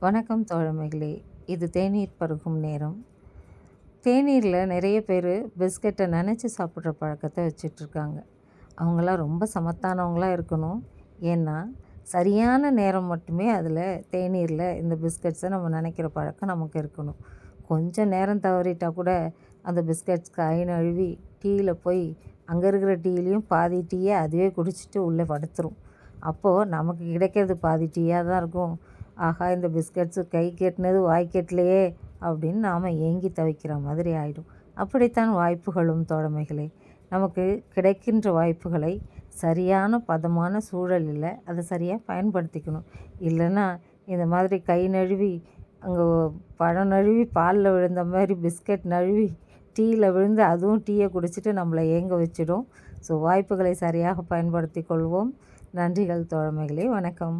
வணக்கம் தோழமைகளே. இது தேநீர் பருகும் நேரம். தேநீரில் நிறைய பேர் பிஸ்கட்டை நினச்சி சாப்பிட்ற பழக்கத்தை வச்சிட்ருக்காங்க. அவங்களாம் ரொம்ப சமத்தானவங்களாக இருக்கணும். ஏன்னா சரியான நேரம் மட்டுமே அதில் தேநீரில் இந்த பிஸ்கட்ஸை நம்ம நினைக்கிற பழக்கம் நமக்கு இருக்கணும். கொஞ்சம் நேரம் தவறிட்டால் கூட அந்த பிஸ்கட்ஸ் கை நழுவி டீயில் போய் அங்கே இருக்கிற டீலையும் பாதி டீயை அதுவே குடிச்சிட்டு உள்ளே படுத்துரும். அப்போது நமக்கு கிடைக்கிறது பாதி டீயாக தான் இருக்கும். ஆஹா, இந்த பிஸ்கட்ஸு கை கெட்டினது வாய் கெட்டலையே அப்படின்னு நாம் ஏங்கி தவிக்கிற மாதிரி ஆகிடும். அப்படித்தான் வாய்ப்புகளும் தோழமைகளே. நமக்கு கிடைக்கின்ற வாய்ப்புகளை சரியான பதமான சூழலில் அதை சரியாக பயன்படுத்திக்கணும். இல்லைன்னா இந்த மாதிரி கை நழுவி அங்கே பழம் நழுவி பாலில் விழுந்த மாதிரி பிஸ்கட் நழுவி டீயில் விழுந்து அதுவும் டீயை குடிச்சிட்டு நம்மளை ஏங்க வச்சிடும். ஸோ வாய்ப்புகளை சரியாக பயன்படுத்தி கொள்வோம். நன்றிகள் தோழமைகளே. வணக்கம்.